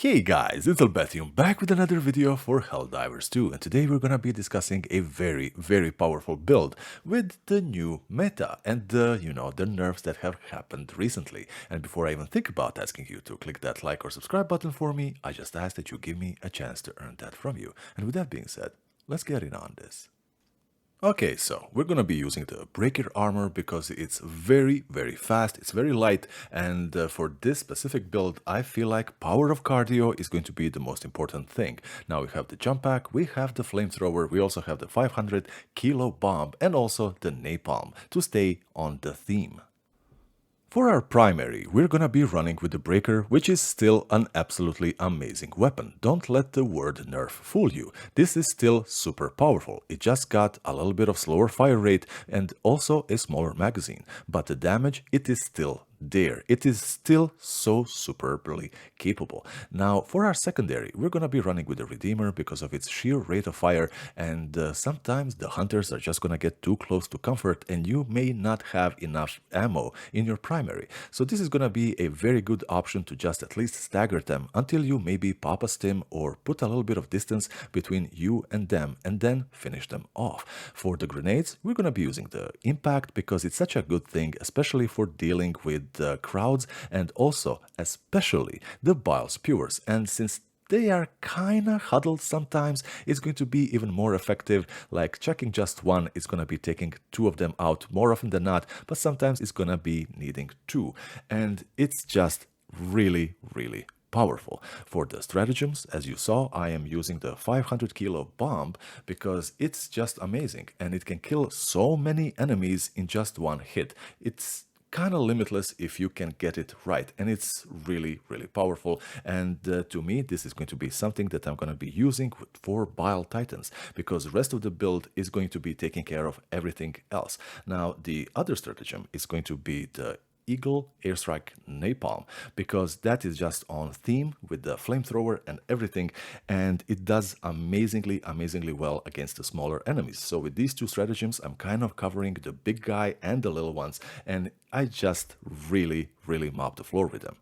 Hey guys, it's Albathium back with another video for Helldivers 2, and today we're gonna be discussing a very powerful build with the new meta and the nerfs that have happened recently. And before I even think about asking you to click that like or subscribe button for me, I just ask that you give me a chance to earn that from you. And with that being said, let's get in on this. Okay, so we're gonna be using the breaker armor because it's very fast, it's very light, and for this specific build, I feel like power of cardio is going to be the most important thing. Now we have the jump pack, we have the flamethrower, we also have the 500 kilo bomb, and also the napalm to stay on the theme. For our primary, we're gonna be running with the breaker, which is still an absolutely amazing weapon. Don't let the word nerf fool you. This is still super powerful. It just got a little bit of slower fire rate and also a smaller magazine, but the damage, it is still there. It is still so superbly capable. Now, for our secondary, we're gonna be running with the Redeemer because of its sheer rate of fire, and sometimes the hunters are just gonna get too close to comfort and you may not have enough ammo in your primary. So this is gonna be a very good option to just at least stagger them until you maybe pop a stim or put a little bit of distance between you and them and then finish them off. For the grenades, we're gonna be using the impact because it's such a good thing, especially for dealing with the crowds and also especially the Bile spewers. And since they are kinda huddled sometimes, it's going to be even more effective. Like checking just one is gonna be taking two of them out more often than not, but sometimes it's gonna be needing two. And it's just really powerful. For the stratagems, as you saw, I am using the 500 kilo bomb because it's just amazing and it can kill so many enemies in just one hit. It's kind of limitless if you can get it right, and it's really powerful. And to me, this is going to be something that I'm going to be using for Bile Titans because the rest of the build is going to be taking care of everything else. Now the other stratagem is going to be the Eagle Airstrike Napalm because that is just on theme with the flamethrower and everything, and it does amazingly well against the smaller enemies. So with these two stratagems, I'm kind of covering the big guy and the little ones, and I just really mop the floor with them.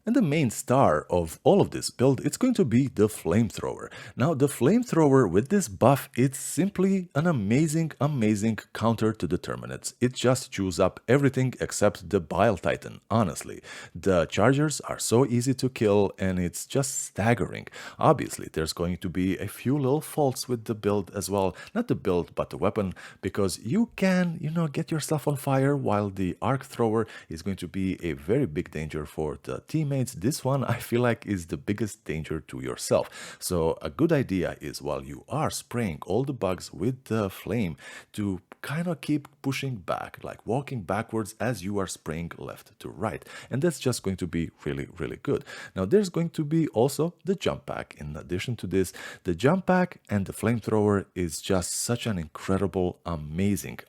And the main star of all of this build, it's going to be the Flamethrower. Now, the Flamethrower with this buff, it's simply an amazing counter to the Terminates. It just chews up everything except the Bile Titan, honestly. The chargers are so easy to kill and it's just staggering. Obviously, there's going to be a few little faults with the build as well. Not the build, but the weapon, because you can, get yourself on fire while the Arc Thrower is going to be a very big danger for the teammates. This one I feel like is the biggest danger to yourself. So a good idea is while you are spraying all the bugs with the flame to kind of keep pushing back, like walking backwards as you are spraying left to right. And that's just going to be really good. Now there's going to be also the jump pack. In addition to this, the jump pack and the flamethrower is just such an incredible, amazing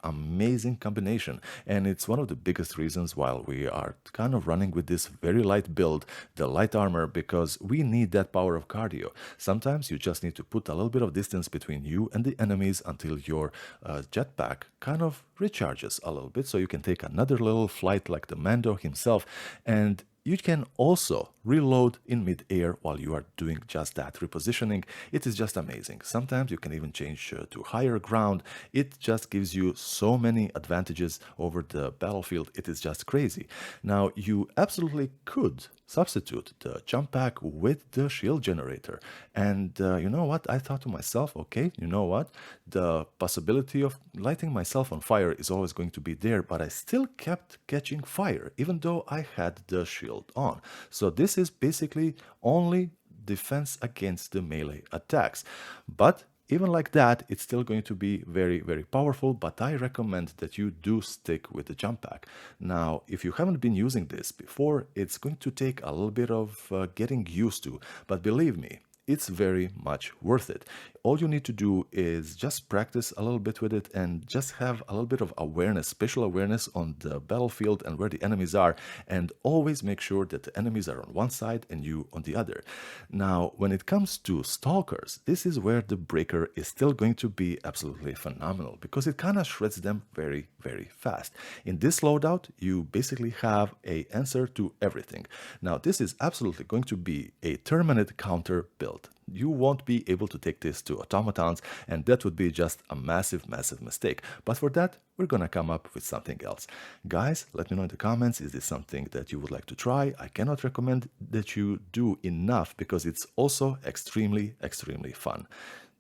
combination. And it's one of the biggest reasons why we are kind of running with this very light build, the light armor, because we need that power of cardio. Sometimes you just need to put a little bit of distance between you and the enemies until your jetpack kind of recharges a little bit so you can take another little flight like the Mando himself. And you can also reload in mid-air while you are doing just that repositioning. It is just amazing. Sometimes you can even change to higher ground. It just gives you so many advantages over the battlefield. It is just crazy. Now you absolutely could substitute the jump pack with the shield generator. And you know what? I thought to myself, okay, you know what? The possibility of lighting myself on fire is always going to be there, but I still kept catching fire, even though I had the shield on. So this is basically only defense against the melee attacks. But even like that, it's still going to be very powerful, but I recommend that you do stick with the jump pack. Now, if you haven't been using this before, it's going to take a little bit of getting used to, but believe me, it's very much worth it. All you need to do is just practice a little bit with it and just have a little bit of awareness, spatial awareness on the battlefield and where the enemies are, and always make sure that the enemies are on one side and you on the other. Now, when it comes to stalkers, this is where the breaker is still going to be absolutely phenomenal because it kind of shreds them very, very fast. In this loadout, you basically have an answer to everything. Now, this is absolutely going to be a terminate counter build. You won't be able to take this to automatons, and that would be just a massive, massive mistake. But for that, we're gonna come up with something else. Guys, let me know in the comments, is this something that you would like to try? I cannot recommend that you do enough because it's also extremely, extremely fun.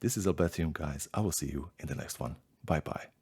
This is Helldivers, guys. I will see you in the next one. Bye-bye.